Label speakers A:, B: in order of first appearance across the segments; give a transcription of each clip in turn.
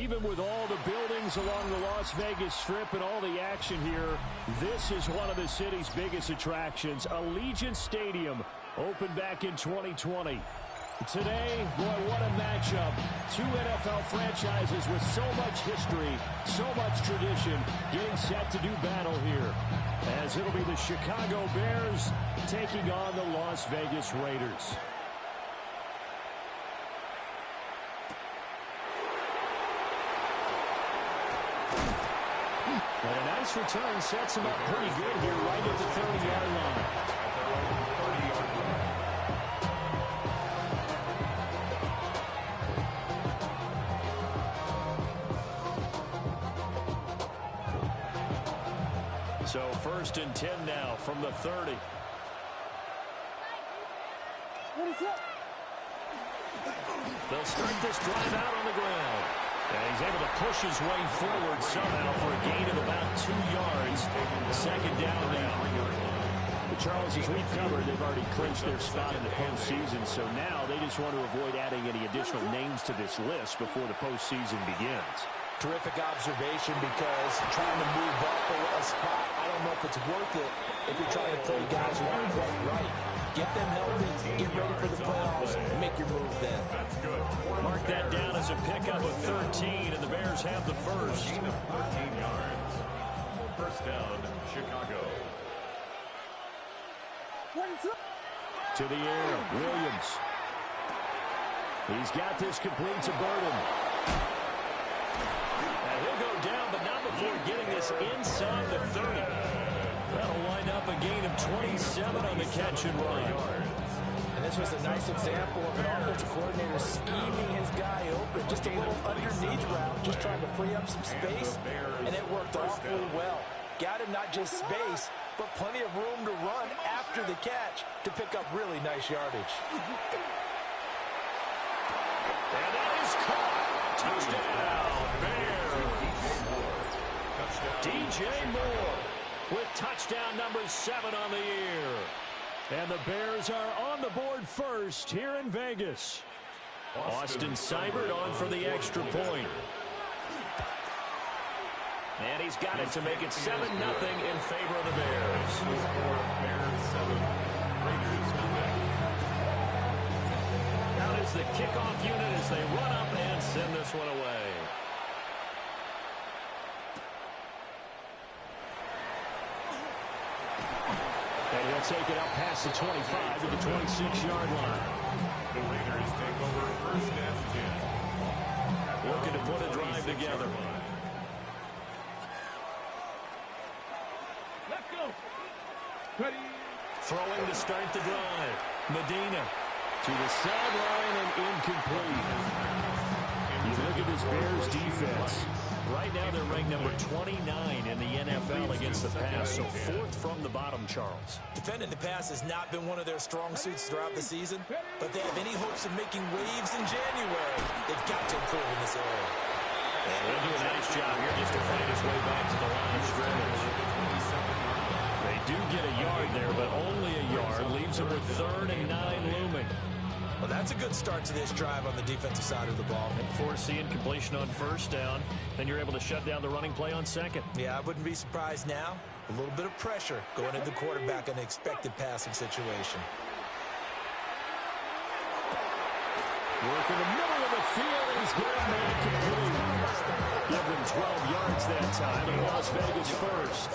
A: Even with all the buildings along the Las Vegas Strip and all the action here, this is one of the city's biggest attractions. Allegiant Stadium opened back in 2020. Today, boy, what a matchup. Two NFL franchises with so much history, so much tradition, getting set to do battle here. As it'll be the Chicago Bears taking on the Las Vegas Raiders. And a nice return sets him up pretty good here right at the 30-yard line. So 1st and 10 now from the 30. They'll start this drive out on the ground. And he's able to push his way forward somehow for a gain of about 2 yards. 2nd down now. But Charles, as we've covered, they've already clinched their spot in the postseason. So now they just want to avoid adding any additional names to this list before the postseason begins.
B: Terrific observation, because trying to move up a spot, I don't know if it's worth it if you're trying to play guys who aren't quite right. Get them healthy, get ready for the playoffs, make your move then.
C: That's good.
A: Mark that down as a pickup of 13, and the Bears have the first.
C: 13 yards. 1st down, Chicago.
A: To the air, Williams. He's got this complete to Burden. And he'll go down, but not before getting this inside the 30. That'll wind up a gain of 27 on the catch and run.
B: And this was a nice example of an offensive coordinator scheming his guy open. Just a little underneath route, just trying to free up some space, and it worked awfully well. Got him not just space, but plenty of room to run after the catch to pick up really nice yardage.
A: And that is caught. Touchdown, Bears. DJ Moore with touchdown number 7 on the year. And the Bears are on the board first here in Vegas. Austin Seibert on for the extra point. And he's got it to make it 7-0 in favor of the Bears.
C: Bears 7, Raiders 0.
A: Out is the kickoff unit as they run up and send this one away. And he'll take it up past the 25 to the 26-yard line.
C: The Raiders take over 1st and 10.
A: Looking to put a drive together.
D: Let's go. Ready.
A: Throwing to start the drive. Medina to the sideline and incomplete. You look at this Bears defense. Right now they're ranked number 29 in the NFL against the pass, so 4th from the bottom, Charles.
B: Defending the pass has not been one of their strong suits throughout the season, but they have any hopes of making waves in January. They've got to improve in this area.
A: And they'll do a nice job here just to fight his way back to the line of scrimmage. They do get a yard there, but only a yard. Leaves them with 3rd and 9 looming.
B: Well, that's a good start to this drive on the defensive side of the ball.
A: And foreseeing completion on 1st down, then you're able to shut down the running play on 2nd.
B: Yeah, I wouldn't be surprised now. A little bit of pressure going into the quarterback in an expected passing situation.
A: Work in the middle of the field, and he's got a man complete. Give them 12 yards that time, and Las Vegas first.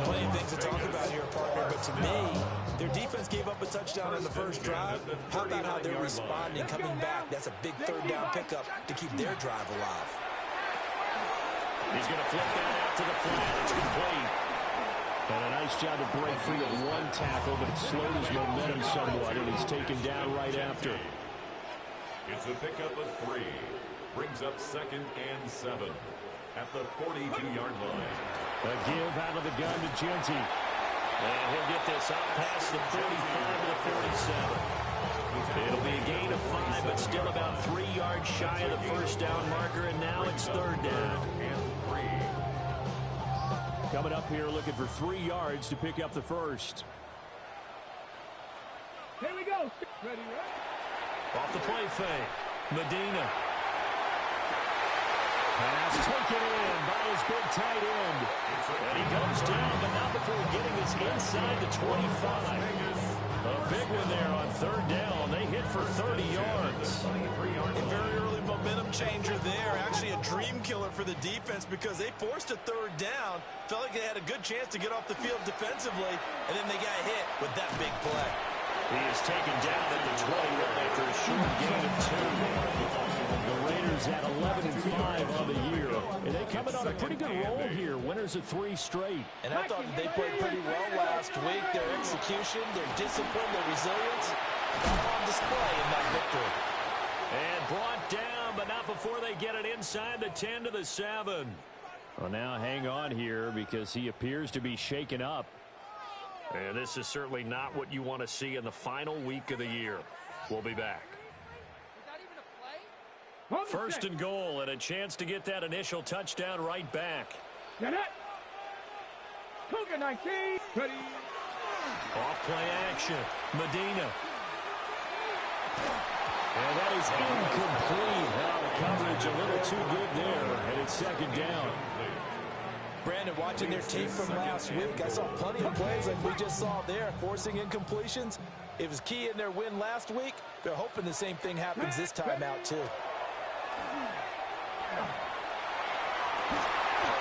B: Plenty of things to talk about here, partner, but to me, their defense gave up a touchdown on the first drive. How about how they're responding, coming back? That's a big 3rd down pickup to keep their drive alive.
A: He's going to flip that out to the flat. It's complete. And a nice job to break free of one tackle, but it slowed his momentum somewhat, and he's taken down right after.
C: It's a pickup of 3. Brings up 2nd and 7 at the 42-yard line.
A: A give out of the gun to Genty. And he'll get this out past the 45 to the 47. It'll be a gain of 5, but still about 3 yards shy of the 1st down marker, and now it's 3rd down. Coming up here looking for 3 yards to pick up the first.
D: Here we go. Ready, right?
A: Off the play fake. Medina. Pass taken in by his big tight end. And he goes down, but not before getting us inside the 25. A big one there on third down. They hit for 30 yards.
B: A very early momentum changer there. Actually a dream killer for the defense because they forced a third down. Felt like they had a good chance to get off the field defensively, and then they got hit with that big play.
A: He is taken down at the 21 after a short gain of 2. The Raiders at 11-5 on the year. And they come in on a pretty good roll here. Winners of 3 straight.
B: And I thought they played pretty well last week. Their execution, their discipline, their resilience, all on display in that victory.
A: And brought down, but not before they get it inside the 10 to the 7. Well, now hang on here because he appears to be shaken up. And this is certainly not what you want to see in the final week of the year. We'll be back. First and goal, and a chance to get that initial touchdown right back.
D: Get it. Cougar 19. Ready.
A: Off play action. Medina. And that is incomplete. Now the coverage a little too good there, and it's second down.
B: Brandon, watching their tape from last week, I saw plenty of plays like we just saw there, forcing incompletions. It was key in their win last week. They're hoping the same thing happens this time out, too.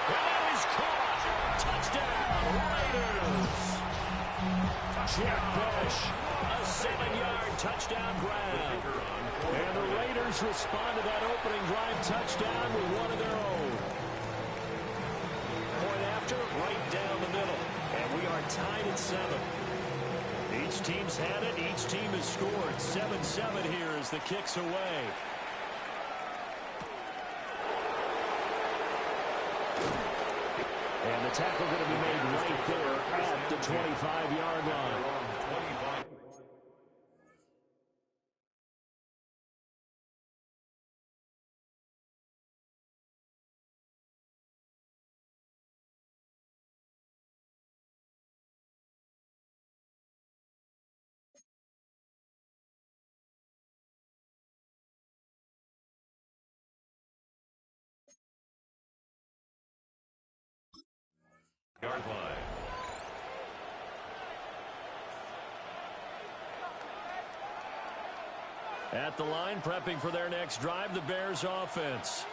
A: That is caught. Touchdown, Raiders. Jack Bush, a 7-yard touchdown grab. And the Raiders respond to that opening drive touchdown with one of their own. Point after, right down the middle. And we are tied at 7. Each team's had it. Each team has scored. 7-7 here as the kick's away. And the tackle going to be made right there at the 25-yard line.
C: Yard line.
A: At the line, prepping for their next drive, the Bears offense.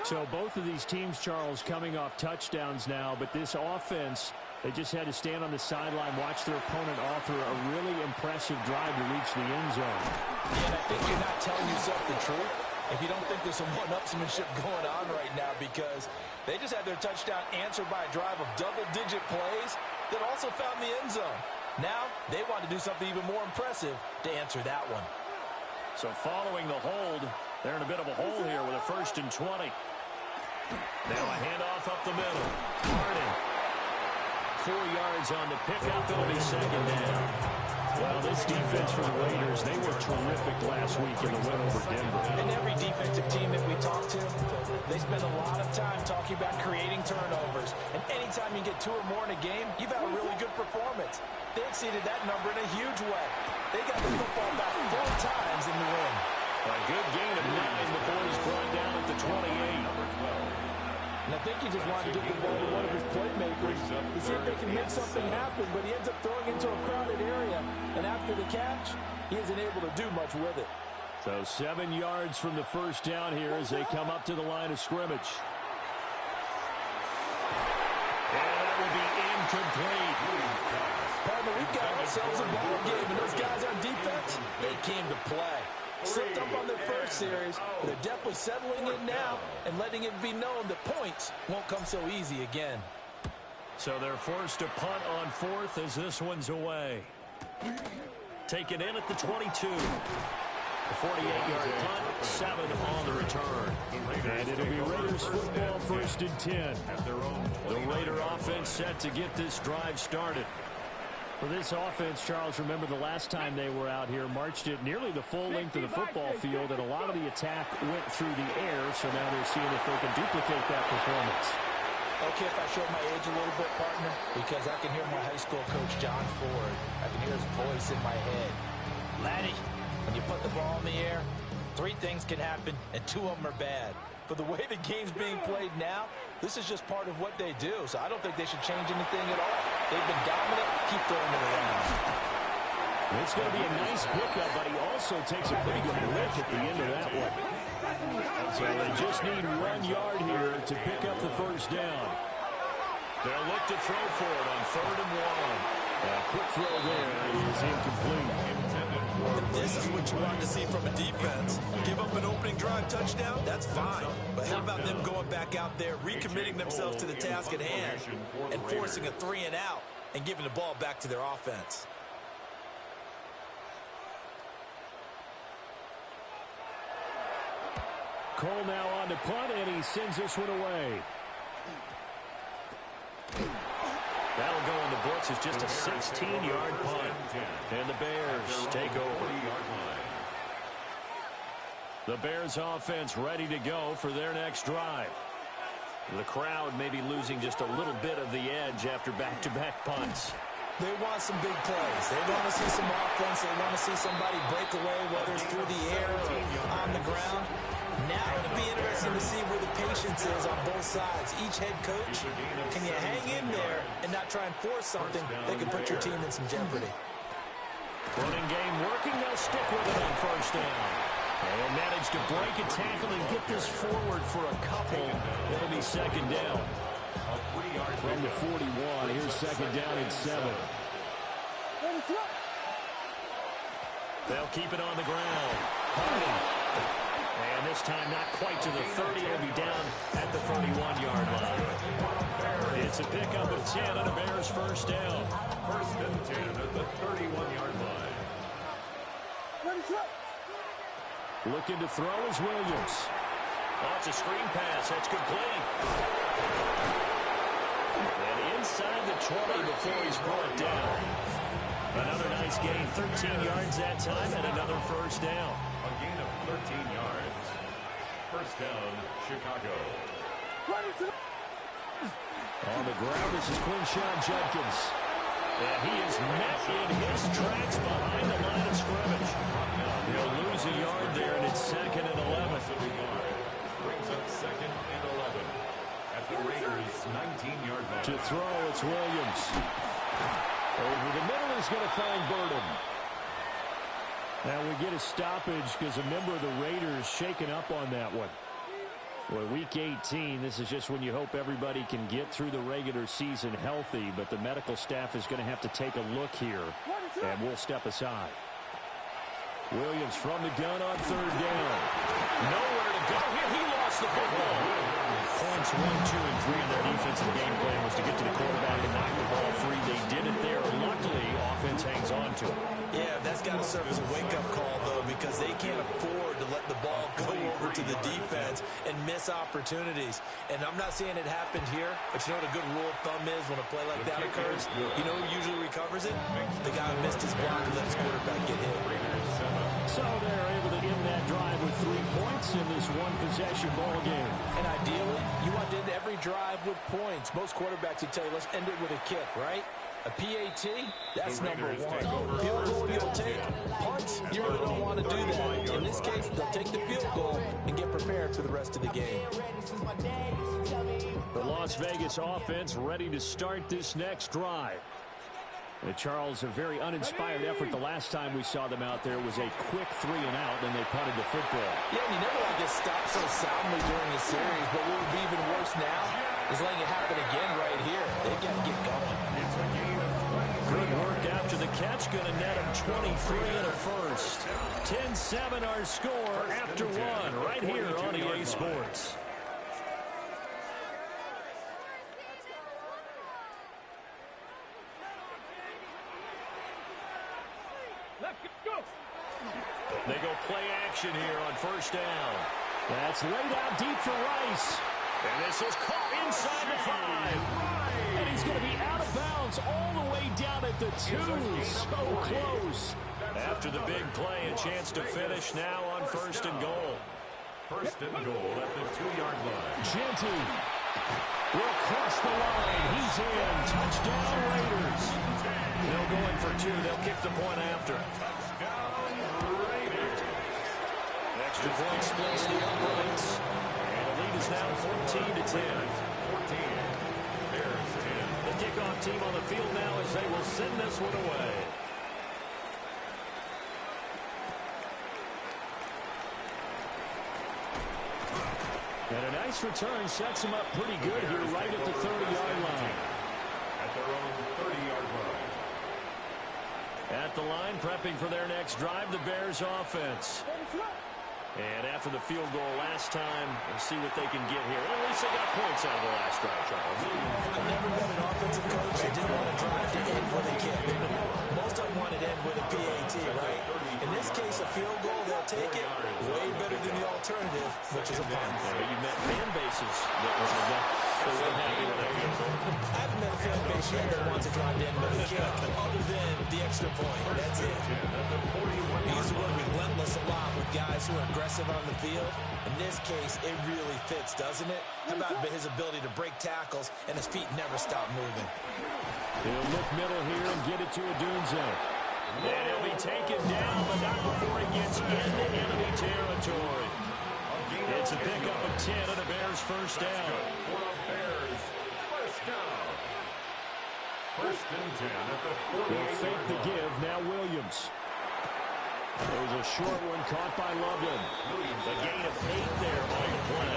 A: So both of these teams, Charles, coming off touchdowns now, but this offense, they just had to stand on the sideline, watch their opponent author a really impressive drive to reach the end zone.
B: Yeah, and I think you're not telling yourself the truth if you don't think there's some one-upsmanship going on right now, because they just had their touchdown answered by a drive of double-digit plays that also found the end zone. Now they want to do something even more impressive to answer that one.
A: So following the hold, they're in a bit of a hole here with a 1st and 20. Now a handoff up the middle. Harden. 4 yards on the pickup. It'll be second down. Well, this defense for the Raiders, they were terrific last week in the win over Denver.
B: And every defensive team that we talk to, they spend a lot of time talking about creating turnovers. And anytime you get 2 or more in a game, you've had a really good performance. They exceeded that number in a huge way. They got the football back 4 times in the win.
A: A good gain of 9 before he's brought down at the 28.
B: And I think he just wanted to get the ball to one of his playmakers to see if they can make something happen, but he ends up throwing into a crowded area. And after the catch, he isn't able to do much with it.
A: So 7 yards from the first down here as they come up to the line of scrimmage. And that will be incomplete.
B: Partner, we've got ourselves a ball game, and those guys on defense, they came to play. Slipped up on their first series, but they're definitely settling in now and letting it be known that points won't come so easy again.
A: So they're forced to punt on 4th as this one's away. Taken in at the 22. The 48-yard punt, 7 on the return. And it'll be Raiders football 1st and 10. The Raider offense set to get this drive started. For this offense, Charles, remember the last time they were out here, marched it nearly the full length of the football field, and a lot of the attack went through the air, so now they're seeing if they can duplicate that performance.
B: Okay, if I show my age a little bit, partner, because I can hear my high school coach, John Ford. I can hear his voice in my head. Laddie, when you put the ball in the air, 3 things can happen, and 2 of them are bad. but the way the game's being played now, this is just part of what they do. So I don't think they should change anything at all. They've been dominant. Keep throwing it around.
A: It's going to be a nice pickup, but he also takes a pretty good lick at the end of that one. So they just need 1 yard here to pick up the first down. They'll look to throw for it on 3rd and 1. A quick throw there is incomplete.
E: This is what you want to see from a defense. Give up an opening drive touchdown, that's fine. But how about them going back out there, recommitting themselves to the task at hand, and forcing a 3 and out, and giving the ball back to their offense.
A: Cole now on to punt, and he sends this one away. That'll go in the books as just a 16-yard punt. And the Bears take over. The Bears offense ready to go for their next drive. The crowd may be losing just a little bit of the edge after back-to-back punts.
B: They want some big plays. They want to see some offense. They want to see somebody break away, whether it's through the air or on the ground. Now it'll be interesting to see where the patience is on both sides. Each head coach, can you hang in there and not try and force something that could put your team in some jeopardy?
A: Running game working. They'll stick with it on first down. And manage to break a tackle and get this forward for a couple. It'll be second down. From the 41, here's second down and 7. They'll keep it on the ground. And this time not quite to the 30. It'll be down at the 31-yard line. It's a pickup of 10 on a Bears first down.
C: First and 10 at the 31-yard line.
A: Looking to throw is Williams. Oh, it's a screen pass. That's complete. And inside the 20 before he's brought down. Another nice gain, 13 yards that time, and another first down.
C: A gain of 13 yards. First down, Chicago.
A: On the ground, this is Quinshawn Judkins. And he is met in his tracks behind the line of scrimmage. He'll lose a yard there, and it's second and 11.
C: Brings up second and 11 at the Raiders' 19-yard line.
A: To throw, it's Williams. Over the middle is going to find Burden. Now we get a stoppage because a member of the Raiders shaken up on that one. Well, week 18, this is just when you hope everybody can get through the regular season healthy, but the medical staff is going to have to take a look here, and we'll step aside. Williams from the gun on third down. Nowhere to go here. He lost the football. Points 1, 2, and 3 in their defensive game plan was to get to the quarterback and knock the ball free. They did it there. Luckily, offense hangs on to it.
B: Yeah, that's got to serve as a wake-up call, though, because they can't afford to let the ball go over to the defense and miss opportunities. And I'm not saying it happened here, but you know what a good rule of thumb is when a play like that occurs? You know who usually recovers it? The guy who missed his block and let his quarterback get hit.
A: So they're able to end that drive with 3 points in this one-possession ball game.
B: And ideally, you want to end every drive with points. Most quarterbacks would tell you, let's end it with a kick, right? A PAT, that's number 1. Field goal you'll take. Punts, you really don't want to do that. In this case, they'll take the field goal and get prepared for the rest of the game.
A: The Las Vegas offense ready to start this next drive. And Charles, a very uninspired effort the last time we saw them out there was a quick 3 and out, and they punted the football.
B: Yeah, and you never want to get stopped so soundly during a series, but what would be even worse now is letting it happen again right here. They've got to get going.
A: Good work after the catch, going to net him 23 and a first. 10-7 our score after 1 right here on EA Sports. They go play action here on first down. That's laid out deep for Rice. And this is caught inside the 5. And he's going to be out of bounds all the way down at the 2. So close. After the big play, a chance to finish now on first and goal.
C: First and goal at the 2-yard line.
A: Genty will cross the line. He's in. Touchdown Raiders. They'll go in for 2. They'll kick the point after. Extra point splits the uprights. And a lead lead is now 14-10. The kickoff team on the field now as they will send this one away. And a nice return sets them up pretty good here right at the 30-yard line.
C: At their own 30-yard line.
A: At the line, prepping for their next drive, the Bears offense. And after the field goal last time, we'll see what they can get here. At least they got points out of the last drive, Charles.
B: I've never been an offensive coach that didn't want to drive to end with a kick. Most of them want it to end with a PAT, right? In this case, a field goal, they'll take it way better than the alternative, which is a punt.
A: But you met fan bases that were happy with that field goal.
B: I haven't met a fan base yet that wants to drive to end with a kick, other than the extra point. That's it. We use the word relentless a lot with guys who are aggressive on the field. In this case, it really fits, doesn't it? How about his ability to break tackles and his feet never stop moving?
A: He'll look middle here and get it to Adunze. And he'll be taken down, but not before he gets into enemy territory. It's a pickup of 10 and a Bears first down.
C: First and 10 at the 48.
A: They'll fake the give, now Williams. There's a short one caught by Loveland. A gain of 8 there on the play.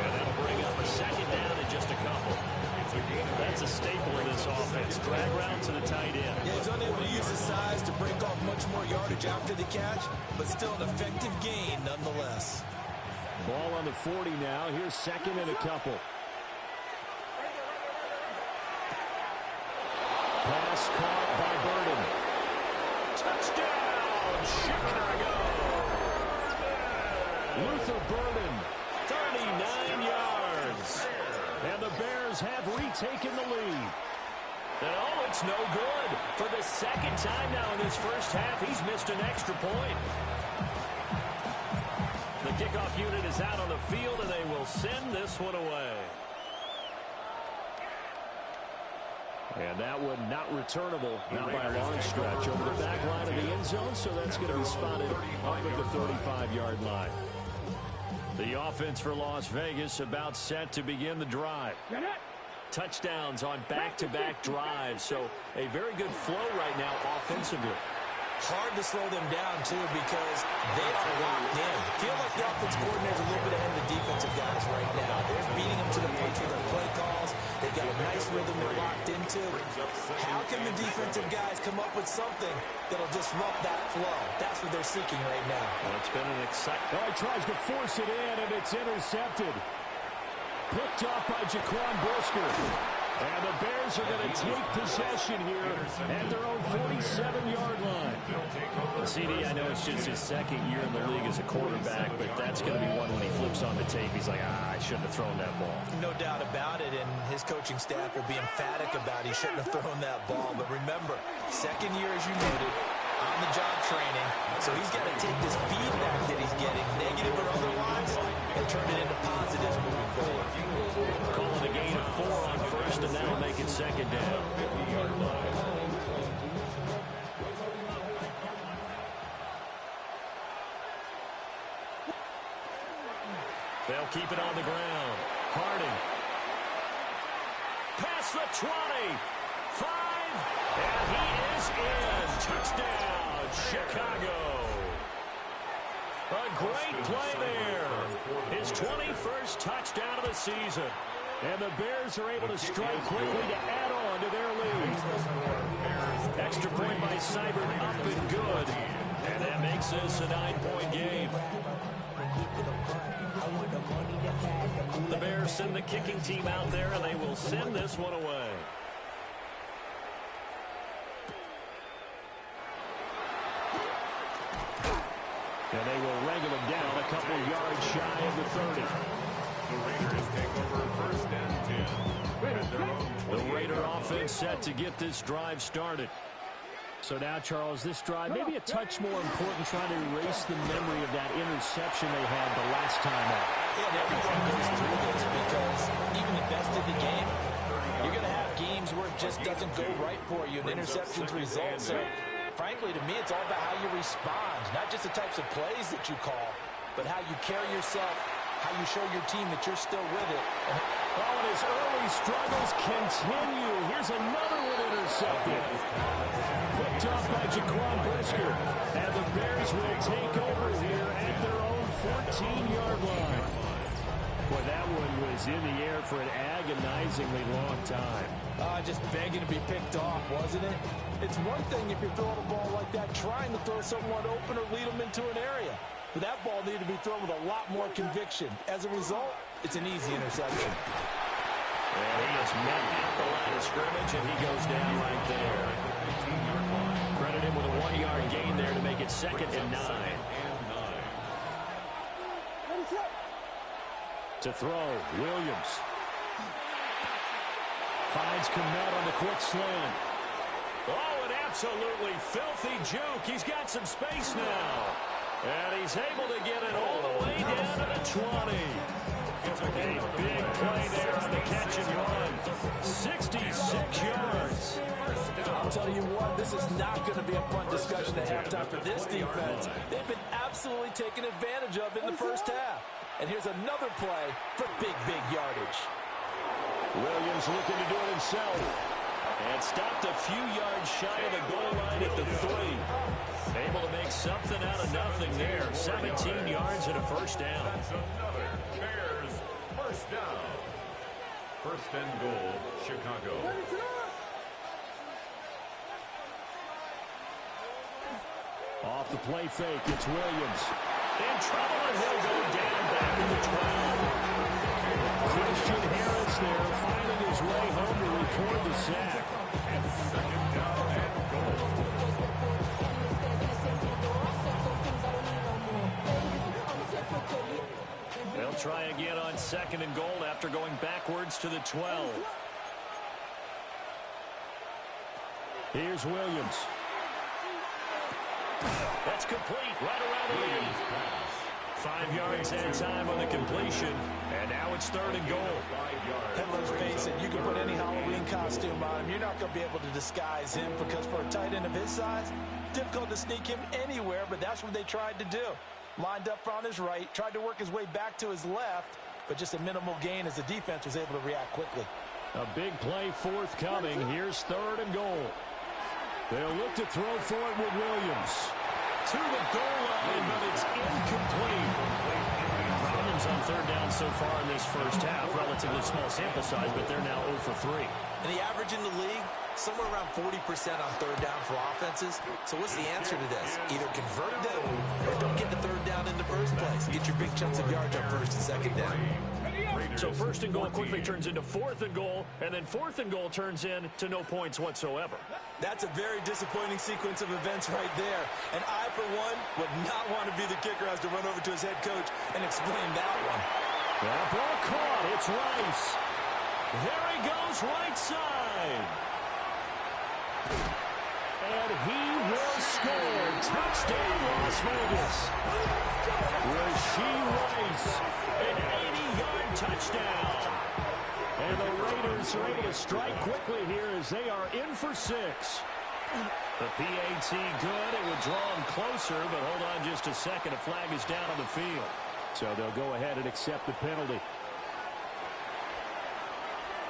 A: And that'll bring up a second down in just a couple. That's a staple in this offense. Drag route to the tight end.
B: Yeah, he's unable to use his size to break off much more yardage after the catch, but still an effective gain nonetheless.
A: Ball on the 40 now. Here's second and a couple. Pass caught by Burden. Touchdown, Chicago! Luther Burden, 39 yards. And the Bears have retaken the lead. And oh, it's no good. For the second time now in this first half, he's missed an extra point. The kickoff unit is out on the field, and they will send this one away. And that one not returnable, not by a long stretch, over the back line of the end zone, so that's going to be spotted up at the 35-yard line. The offense for Las Vegas about set to begin the drive. Touchdowns on back-to-back drives, so a very good flow right now offensively.
B: Hard to slow them down, too, because they are locked in. Feel like the offense coordinator's a little bit ahead of the defensive guys right now. They're beating them to the punch with their play calls. They've got a nice rhythm they're locked into. How can the defensive guys come up with something that'll disrupt that flow? That's what they're seeking right now.
A: Well, it's been an exciting... Oh, he tries to force it in, and it's intercepted. Picked off by Jaquan Brisker. And the Bears are going to take possession here at their own 47-yard line. CD, I know it's just his second year in the league as a quarterback, but that's going to be one when he flips on the tape. He's like, I shouldn't have thrown that ball.
B: No doubt about it, and his coaching staff will be emphatic about he shouldn't have thrown that ball. But remember, second year, as you noted, on-the-job training, so he's got to take this feedback that he's getting, negative or otherwise, and turn it into positives moving forward.
A: Calling a gain of 4 on first, and that'll make it second down. They'll keep it on the ground. Harding. Past the 20. 5. And he is in. Touchdown, Chicago. A great play there. His 21st touchdown of the season. And the Bears are able to strike quickly to add on to their lead. Extra point by Seibert, up and good. And that makes this a 9-point game. The Bears send the kicking team out there, and they will send this one away. And they will wrangle him down a couple yards shy of the 30.
C: The Raiders take over first and 10.
A: The Raider offense set to get this drive started. So now, Charles, this drive maybe a touch more important, trying to erase the memory of that interception they had the last time out.
B: Yeah, and everyone goes through this because even the best in the game, you're going to have games where it just doesn't go right for you, and interceptions result. So, frankly, to me, it's all about how you respond, not just the types of plays that you call, but how you carry yourself how you show your team that you're still with it.
A: Oh, and his early struggles continue. Here's another one intercepted. Picked off by Jaquan Brisker. And the Bears will take over here at their own 14-yard line. Boy, that one was in the air for an agonizingly long time.
B: Just begging to be picked off, wasn't it? It's one thing if you're throwing a ball like that, trying to throw someone open or lead them into an area. But that ball needed to be thrown with a lot more conviction. As a result, it's an easy interception.
A: And he is met at the line of scrimmage, and he goes down right there. Credit him with a 1-yard gain there to make it 2nd and 9. To throw, Williams. Finds Kmet on the quick slant. Oh, an absolutely filthy juke. He's got some space now. And he's able to get it all the way down to the 20. A big play there on the catch and run. 66 yards.
B: I'll tell you what, this is not going to be a fun discussion at halftime for this defense. They've been absolutely taken advantage of in the first half. And here's another play for big yardage.
A: Williams looking to do it himself. And stopped a few yards shy of the goal line at the 3. Able to make something out of nothing there. 17 yards and a first down.
C: That's another Bears first down. 1st and goal, Chicago.
A: Off the play fake, it's Williams. In trouble, and he'll go down back in the 12. Christian Harris there, finding his way home to record the sack.
C: And 2nd down and goal.
A: They'll try again on 2nd and goal after going backwards to the 12. Here's Williams. That's complete right around the lead. 5 yards that time on the completion. And now it's 3rd and goal.
B: And let's face it, you can put any Halloween costume on him. You're not going to be able to disguise him because for a tight end of his size, difficult to sneak him anywhere, but that's what they tried to do. Lined up on his right, tried to work his way back to his left, but just a minimal gain as the defense was able to react quickly.
A: A big play forthcoming. Here's 3rd and goal. They'll look to throw for it with Williams. To the goal line, but it's incomplete. Problems on 3rd down so far in this first half. Relatively small sample size, but they're now 0 for 3.
E: And the average in the league, somewhere around 40% on 3rd down for offenses. So what's the answer to this? Either convert them or don't get the 3rd down in the first place. Get your big chunks of yards on 1st and 2nd down.
A: So 1st and goal quickly turns into 4th and goal, and then 4th and goal turns into no points whatsoever.
E: That's a very disappointing sequence of events right there. And I, for one, would not want to be the kicker who has to run over to his head coach and explain that one.
A: That ball caught. It's Rice. There he goes, right side. And he will score. Touchdown, Las Vegas. Rasheed Rice, an 80-yard touchdown. And the Raiders are able to strike quickly here as they are in for 6. The PAT good. It would draw him closer, but hold on just a second. A flag is down on the field. So they'll go ahead and accept the penalty.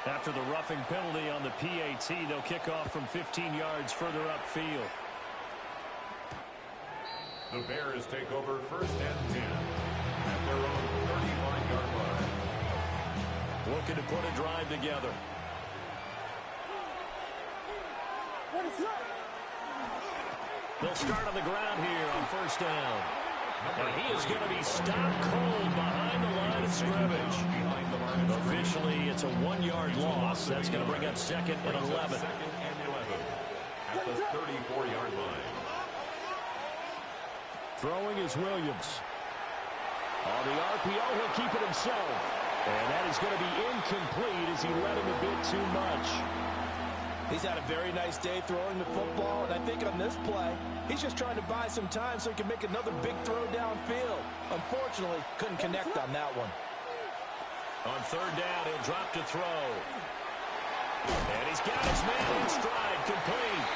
A: After the roughing penalty on the PAT, they'll kick off from 15 yards further upfield.
C: The Bears take over 1st and 10 at their own 35-yard line.
A: Looking to put a drive together. They'll start on the ground here on 1st down. And he is going to be stopped cold behind the line of scrimmage. Officially, it's a 1-yard loss. That's going to bring up 2nd and 11.
C: 2nd and 11 at the 34-yard line.
A: Throwing is Williams. On the RPO, he'll keep it himself. And that is going to be incomplete as he led him a bit too much.
B: He's had a very nice day throwing the football, and I think on this play, he's just trying to buy some time so he can make another big throw downfield. Unfortunately, couldn't connect on that one.
A: On 3rd down, he'll drop to throw. And he's got his man in stride, complete.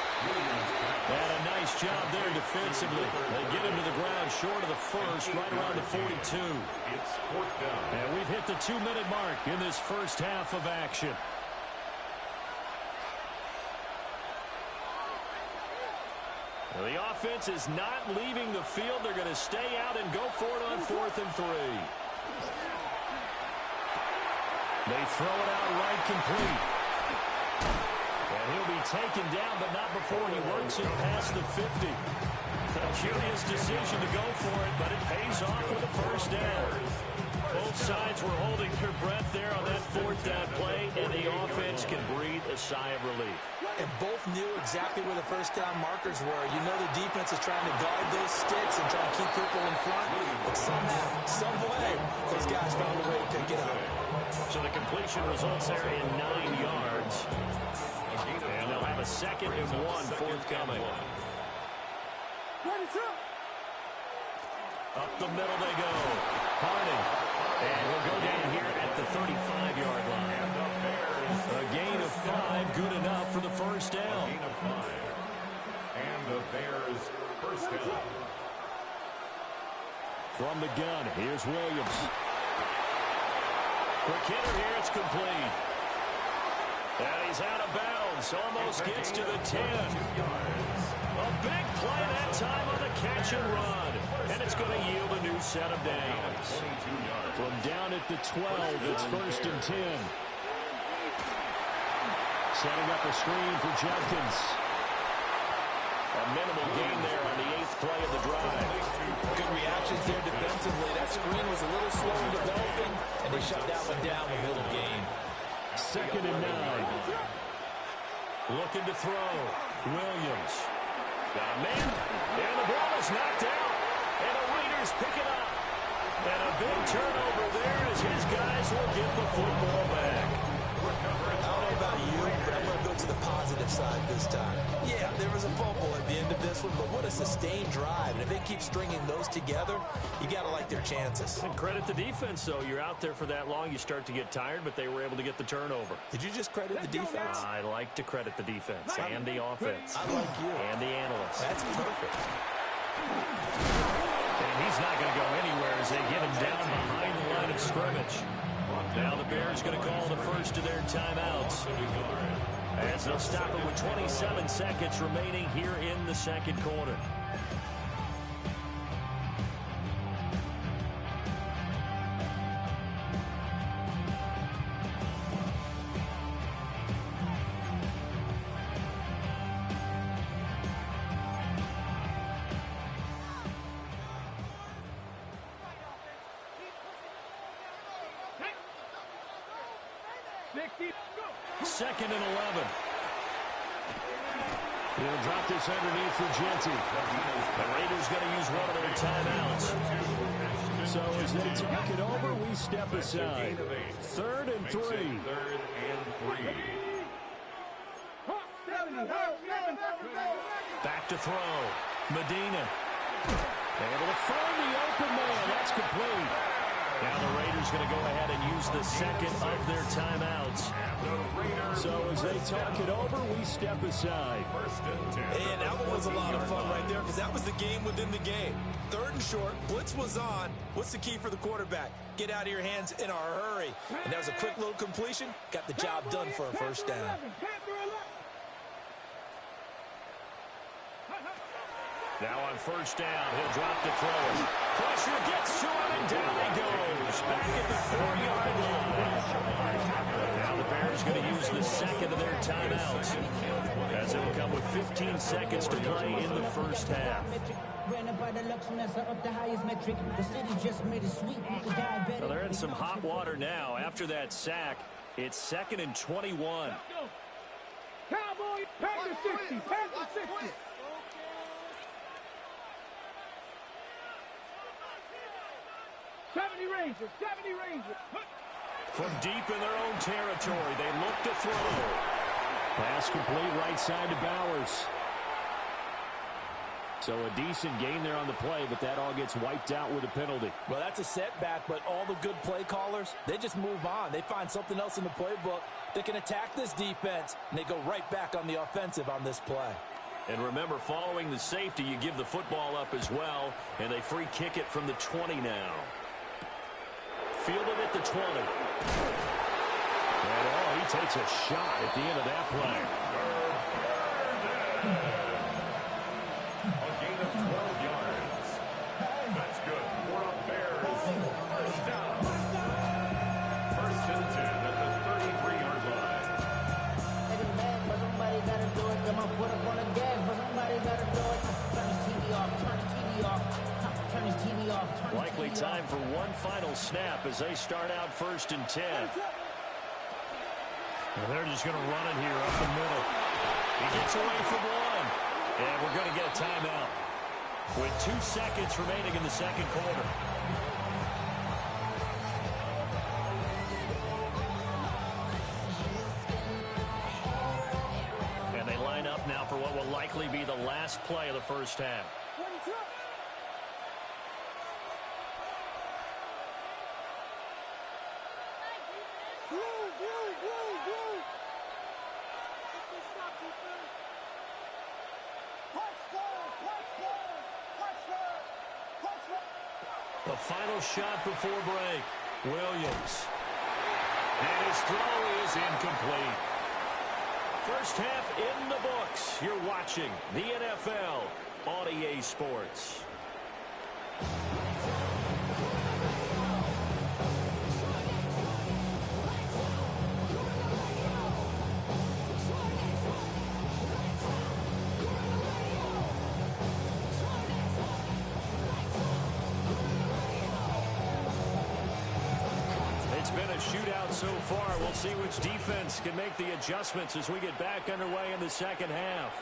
A: And a nice job there defensively. They get him to the ground short of the first, right around the 42. And we've hit the 2-minute mark in this first half of action. Well, the offense is not leaving the field. They're going to stay out and go for it on 4th and 3. They throw it out right, complete. And he'll be taken down, but not before he works it past the 50. A curious decision to go for it, but it pays off with a first down. Both sides were holding their breath there on that 4th down play, and the offense can breathe a sigh of relief.
B: And both knew exactly where the first down markers were. You know the defense is trying to guard those sticks and try to keep people in front. But somehow, some way, those guys found a way to pick it up.
A: So the completion results there in 9 yards. And they'll have a 2nd and 1 forthcoming. Up the middle they go. Harding. And he'll go down here at the 35-yard line. A gain of 5, good enough for the first down.
C: And the Bears first down.
A: From the gun, here's Williams. Quick hitter here, it's complete. And he's out of bounds, almost gets to the 10. A big play that time on the catch and run. And it's going to yield a new set of downs. From down at the 12, it's 1st and 10. Setting up a screen for Jenkins. A minimal gain there on the 8th play of the drive.
B: Good reactions there defensively. That screen was a little slow in developing, and they shut that one down with little gain.
A: 2nd and 9. Looking to throw. Williams. Got a man. And the ball is knocked out. And the Raiders pick it up. And a big turnover there as his guys will get the football back.
B: I don't know about you, but I'm going to go to the positive side this time. Yeah, there was a fumble at the end of this one, but what a sustained drive. And if they keep stringing those together, you got to like their chances.
A: And credit the defense, though. You're out there for that long, you start to get tired, but they were able to get the turnover.
B: Did you just credit the defense?
A: I like to credit the defense and the offense.
B: I like you.
A: And the analysts.
B: That's perfect.
A: And he's not going to go anywhere as they get him down behind the line of scrimmage. Now the Bears going to call the first of their timeouts. As they'll stop it with 27 seconds remaining here in the 2nd quarter. Second and 11. He'll drop this underneath for Genty. The Raiders going to use one of their timeouts. So as they talk it over, we step aside. 3rd and 3.
C: 3rd and 3.
A: Back to throw. Medina. Able to find the open man. That's complete. Now the Raiders going to go ahead and use the 2nd of their timeouts. So as they talk it over, we step aside.
E: And that one was a lot of fun right there because that was the game within the game. 3rd and short, blitz was on. What's the key for the quarterback? Get out of your hands in a hurry. And that was a quick little completion. Got the job done for a first down.
A: Now on first down, he'll drop the throw. Pressure gets to him, and down he goes. Back at the 4-yard line. Now the Bears going to use the 2nd of their timeouts, as it will come with 15 seconds to play in the first half. Well, they're in some hot water now. After that sack, it's 2nd and 21.
D: Cowboy, pass the 60, pass the 60. Rangers, 70 Rangers.
A: From deep in their own territory, they look to throw. Pass complete right side to Bowers. So a decent gain there on the play, but that all gets wiped out with a penalty.
B: Well, that's a setback, but all the good play callers, they just move on. They find something else in the playbook that can attack this defense, and they go right back on the offensive on this play.
A: And remember, following the safety, you give the football up as well, and they free kick it from the 20 now. Fielded at the 20. And, he takes a shot at the end of that play.
C: A gain of 12 yards. That's good for a Bears first down. First and 10 at the 33-yard line.
F: But somebody gotta do it. Got my foot up on the gas, but somebody gotta do it. Turn his TV off, turn his TV off, turn his TV off, turn his TV off.
A: Likely time for one final snap as they start out first and 10. And they're just going to run it here up the middle. He gets away from one. And we're going to get a timeout with 2 seconds remaining in the second quarter. And they line up now for what will likely be the last play of the first half. The final shot before break. Williams. And his throw is incomplete. First half in the books. You're watching the NFL on EA Sports. Shootout so far. We'll see which defense can make the adjustments as we get back underway in the second half.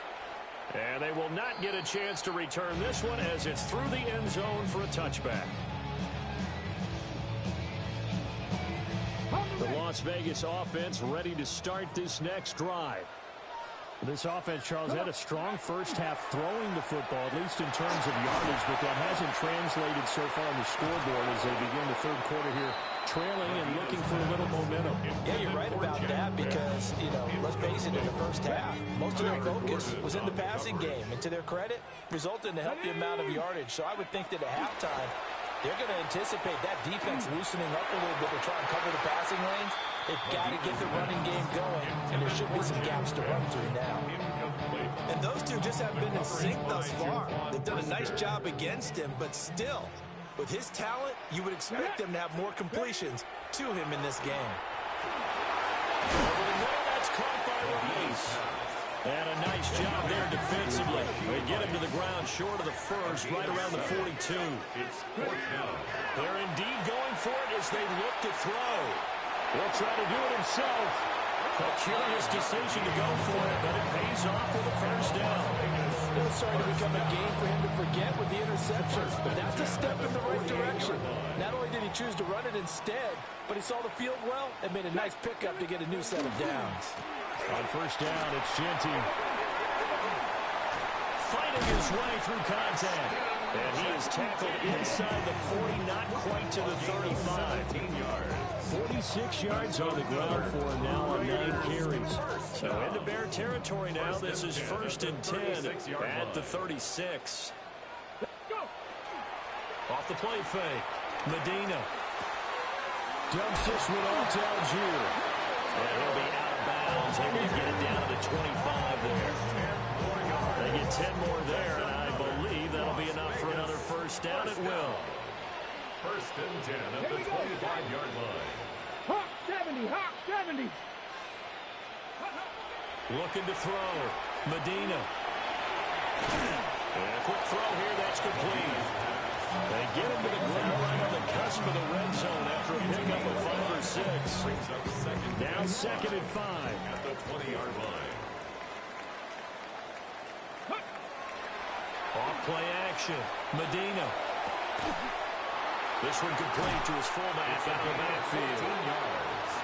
A: And they will not get a chance to return this one as it's through the end zone for a touchback. The Las Vegas offense ready to start this next drive. This offense, Charles, had a strong first half throwing the football, at least in terms of yardage, but that hasn't translated so far on the scoreboard as they begin the third quarter here, trailing and looking for a little momentum.
B: Yeah, you're right about that because, let's face it, in the first half, most of their focus was in the passing game. And to their credit, resulted in a healthy amount of yardage. So I would think that at halftime, they're going to anticipate that defense loosening up a little bit to try and cover the passing lanes. They've got to get the running game going, and there should be some gaps to run through now. And those two just haven't been in sync thus far. They've done a nice job against him, but still, with his talent, you would expect them to have more completions to him in this game.
A: That's caught by Rice. And a nice job there defensively. They get him to the ground short of the first, right around the 42. They're indeed going for it as they look to throw. He'll try to do it himself. A curious decision to go for it, but it pays off for the first down.
B: It was starting to become a game for him to forget with the interceptions, but that's a step in the right direction. Not only did he choose to run it instead, but he saw the field well and made a nice pickup to get a new set of downs.
A: On first down, it's Genty. Fighting his way through contact. And he is tackled inside the 40, not quite to the 35. 46 yards on the ground for him now on 9 carries. So into Bear territory now. This is first and 10 at the 36. Off the play fake. Medina. Dumps this one off to Algier. And he'll be out of bounds. Able to get it down to the 25 there. They get 10 more there, and I believe that'll be enough for another first down. It will.
C: First and 10 at the 25-yard line.
D: Hawk 70, Hawk 70.
A: Looking to throw. Medina. And a quick throw here. That's complete. They get him to the ground right on the cusp of the red zone after a pickup of 5 or 6. Now second and 5.
C: At the 20-yard line.
A: Off-play action. Medina. This one complete to his fullback out of the backfield.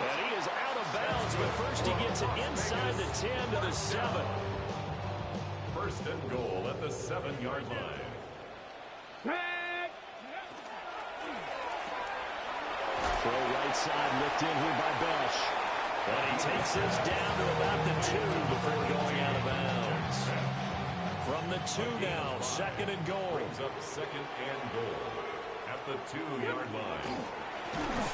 A: And he is out of bounds, but first he gets it inside the 10 to the 7.
C: First and goal at the 7-yard line.
A: Throw right side, licked in here by Besh. And he takes this down to about the 2 before going out of bounds. From the 2 now, second and goal.
C: Brings up second and goal at the 2-yard line.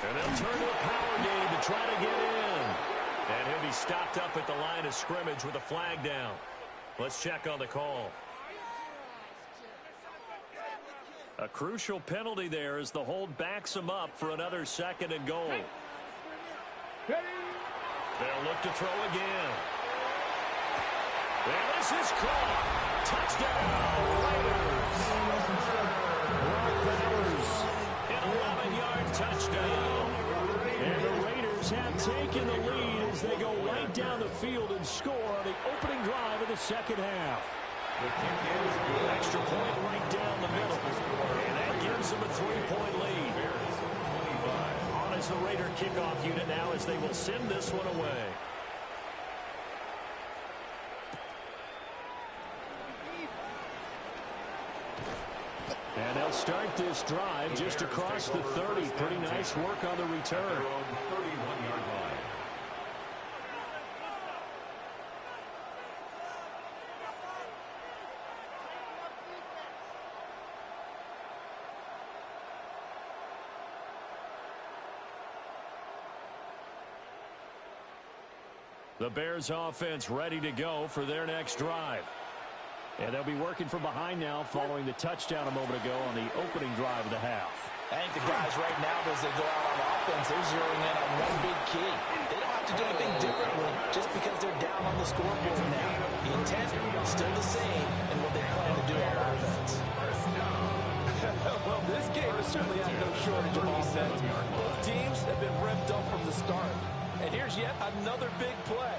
A: And they'll turn to a power game to try to get in. And he'll be stopped up at the line of scrimmage with a flag down. Let's check on the call. A crucial penalty there as the hold backs him up for another second and goal. They'll look to throw again. And this is caught. Touchdown, Raiders. Brock Bowers, an 11-yard touchdown. And the Raiders have taken the lead as they go right down the field and score on the opening drive of the second half. Extra point right down the middle. And that gives them a 3-point lead. On as the Raider kickoff unit now as they will send this one away. And they'll start this drive just across the 30. Pretty nice work on the return.
C: 31-yard line.
A: The Bears offense ready to go for their next drive. And they'll be working from behind now following the touchdown a moment ago on the opening drive of the half.
B: I think the guys right now, as they go out on offense, they're zeroing in on one big key. They don't have to do anything differently just because they're down on the scoreboard now. The intent is still the same in what they plan to do on offense. Well, this game has certainly had no shortage of offense. Both teams have been revved up from the start. And here's yet another big play.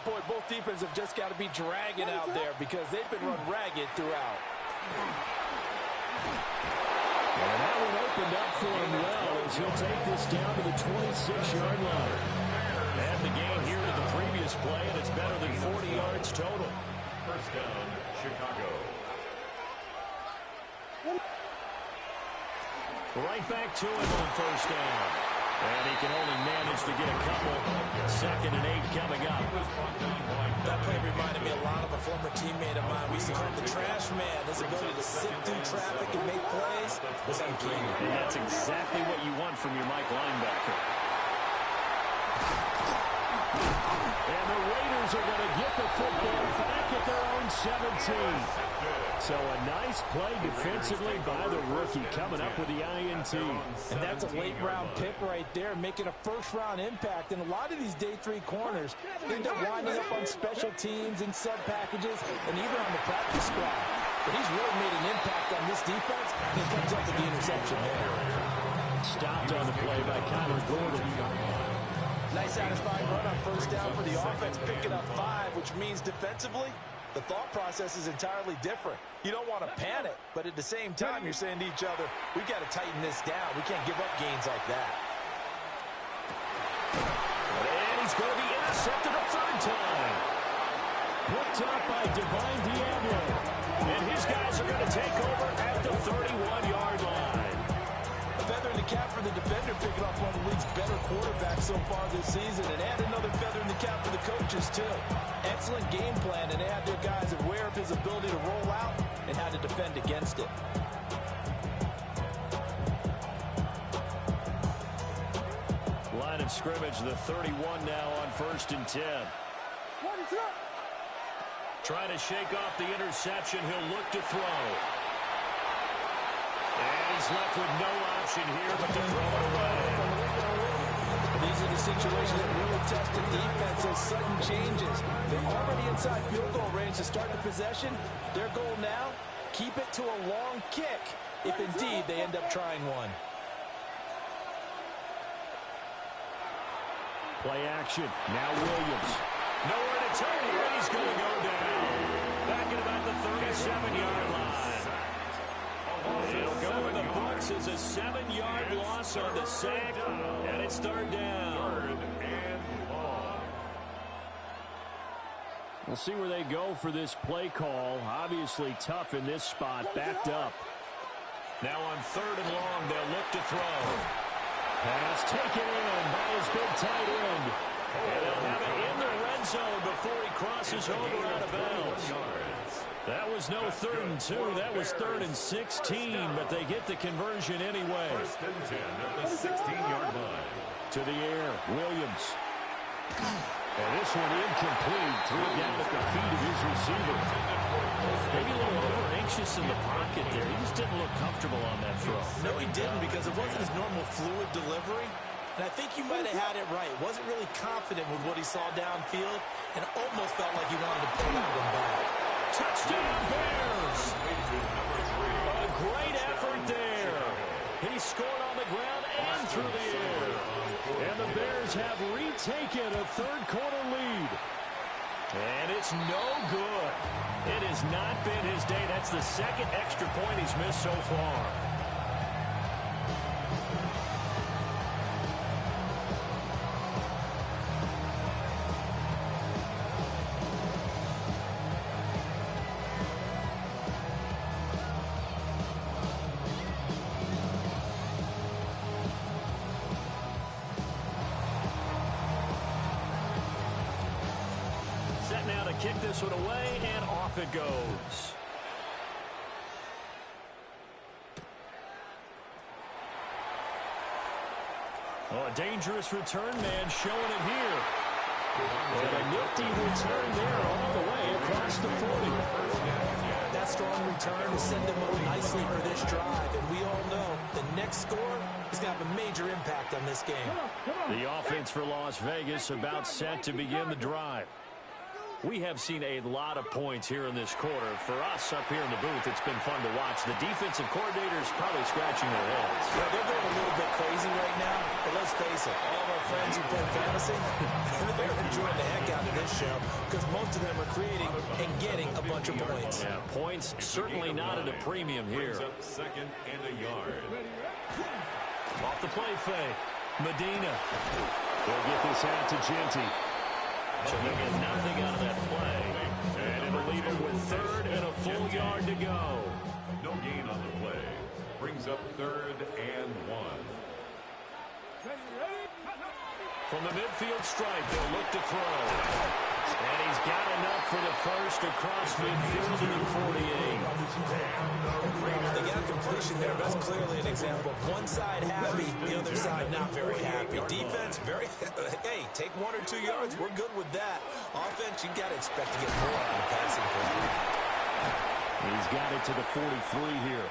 B: Boy, both defenses have just got to be dragging out there because they've been run ragged throughout.
A: And that one opened up for him well as he'll take this down to the 26-yard line. And the gain here to the previous play, and it's better than 40 yards total.
C: First down, Chicago.
A: Right back to him on first down. And he can only manage to get a couple. 2nd and 8 coming up.
B: That play reminded me a lot of a former teammate of mine. We used to call him the trash man. His ability to sit through traffic and make plays was uncanny.
A: And that's exactly what you want from your Mike linebacker. And the Raiders are going to get the football back at their own 17. So a nice play defensively by the rookie coming up with the INT.
B: And that's a late-round pick right there, making a first-round impact. And a lot of these day 3 corners end up winding up on special teams and sub-packages and even on the practice squad. But he's really made an impact on this defense, and he comes up with the interception there.
A: Stopped on the play by Connor Gordon.
B: Nice satisfying run on first down for the offense, picking up 5, which means defensively, the thought process is entirely different. You don't want to panic, but at the same time, you're saying to each other, we've got to tighten this down. We can't give up gains like that.
A: And he's going to be intercepted a 3rd time. Picked up by Divine Diablo. And his guys are going to take over at the 31-yard line.
B: A feather in the cap for the defender, picking off one of the league's better quarterbacks so far this season. And add another feather in the cap for the coaches, too. Excellent game plan, and they had their guys aware of his ability to roll out and how to defend against it.
A: Line of scrimmage, the 31 now on 1st and 10. Trying to shake off the interception. He'll look to throw. And he's left with no option here but to throw it away.
B: These are the situations that really test the defense as sudden changes. They're already inside field goal range to start the possession. Their goal now, keep it to a long kick, if indeed they end up trying one.
A: Play action. Now Williams. Nowhere to turn here. He's going to go down. Back at about the 37-yard line. It'll go in the books as a 7-yard loss on the sack, and it's 3rd down. We'll see where they go for this play call. Obviously tough in this spot, backed up.
C: Now on 3rd and long, they'll look to throw.
A: Pass taken in by his big tight end. And they'll have it in the red zone before he crosses over out of bounds. That was no 3rd and 2. That was 3rd and 16, but they get the conversion anyway.
C: 1st and 10 at the 16-yard line.
A: To the air, Williams. And this one incomplete. Threw it down at the feet of his receiver. Maybe a little over-anxious in the pocket there. He just didn't look comfortable on that throw.
E: No, he didn't, because it wasn't his normal fluid delivery. And I think you might have had it right. Wasn't really confident with what he saw downfield, and almost felt like he wanted to pull that one back.
A: Touchdown, Bears! A great effort there. He scored on the ground and through the air. And the Bears have retaken a third-quarter lead. And it's no good. It has not been his day. That's the second extra point he's missed so far. Now to kick this one away, and off it goes. Oh, a dangerous return man showing it here. And a nifty return there all the way across the 40.
B: That strong return is sending them up nicely for this drive, and we all know the next score is going to have a major impact on this game.
A: The offense for Las Vegas about set to begin the drive. We have seen a lot of points here in this quarter. For us up here in the booth, it's been fun to watch. The defensive coordinators probably scratching their heads.
B: Yeah, they're going a little bit crazy right now, but let's face it, all of our friends who play fantasy, they're enjoying the heck out of this show because most of them are creating and getting a bunch of points.
A: Yeah, points certainly not at a premium here.
C: 2nd and a yard.
A: Off the play fake, Medina. They'll get this out to Genty. So they'll get nothing out of that play. And it'll leave it with 3rd and a full yard to go.
C: No gain on the play. Brings up 3rd and 1.
A: From the midfield stripe, they'll look to throw. And he's got enough for the first across midfield to the 48.
B: They got a completion there. That's clearly an example of one side happy, the other side not very happy. Defense, very, hey, take 1 or 2 yards. We're good with that. Offense, you got to expect to get more on the passing play.
A: He's got it to the 43 here.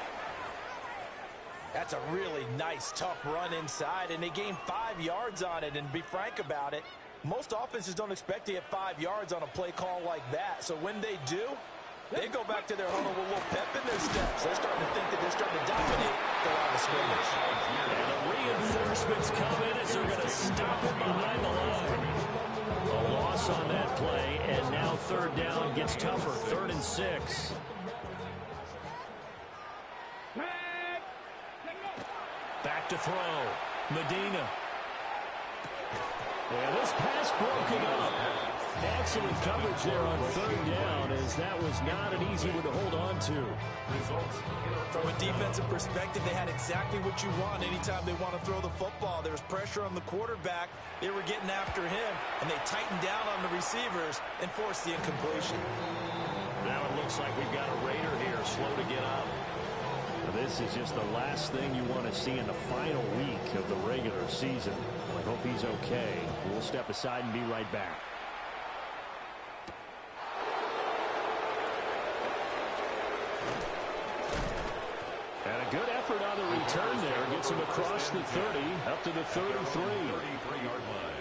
B: That's a really nice, tough run inside, and they gained 5 yards on it. And to be frank about it, most offenses don't expect to get 5 yards on a play call like that. So when they do, they go back to their huddle with a little pep in their steps. They're starting to think that they're starting to dominate the line of scrimmage.
A: And the reinforcements come in as they're going to stop him behind the line. A loss on that play, and now 3rd down gets tougher. 3rd and 6. Back to throw. Medina. And this pass broken up. Excellent coverage there on 3rd down, as that was not an easy one to hold on to.
B: From a defensive perspective, they had exactly what you want anytime they want to throw the football. There was pressure on the quarterback. They were getting after him, and they tightened down on the receivers and forced the incompletion.
A: Now it looks like we've got a Raider here, slow to get up. This is just the last thing you want to see in the final week of the regular season. I hope he's okay. We'll step aside and be right back. And a good effort on the return there. Gets him across the 30, up to the 33.
C: 33-yard line.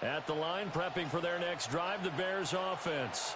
A: At the line, prepping for their next drive, the Bears offense.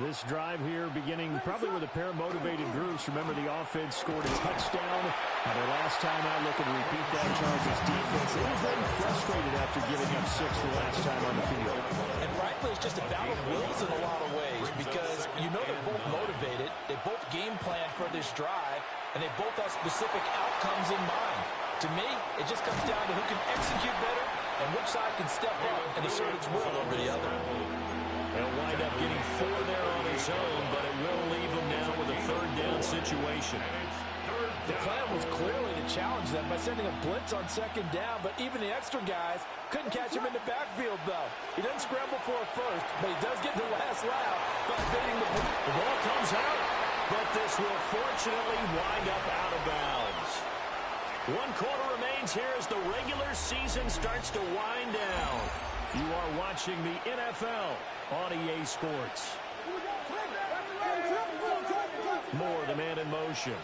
A: This drive here beginning probably with a pair of motivated groups. Remember, the offense scored a touchdown. The last time out, looking to repeat that, Chargers defense. They were very frustrated after giving up 6 the last time on the field.
B: And frankly, it's just a battle of wills in a lot of ways because you know they're both motivated. They both game plan for this drive. and they both have specific outcomes in mind. To me, it just comes down to who can execute better and which side can step up and assert its will over the other.
A: He'll wind up getting 4 there on his own, but it will leave him now with a third down situation.
B: The plan was clearly to challenge them by sending a blitz on second down, but even the extra guys couldn't catch him in the backfield, though. He doesn't scramble for a first, but he does get the last lap by baiting the blitz.
A: The ball comes out, but this will fortunately wind up out of bounds. 1 quarter remains here as the regular season starts to wind down. You are watching the NFL on EA Sports. Moore, the man in motion.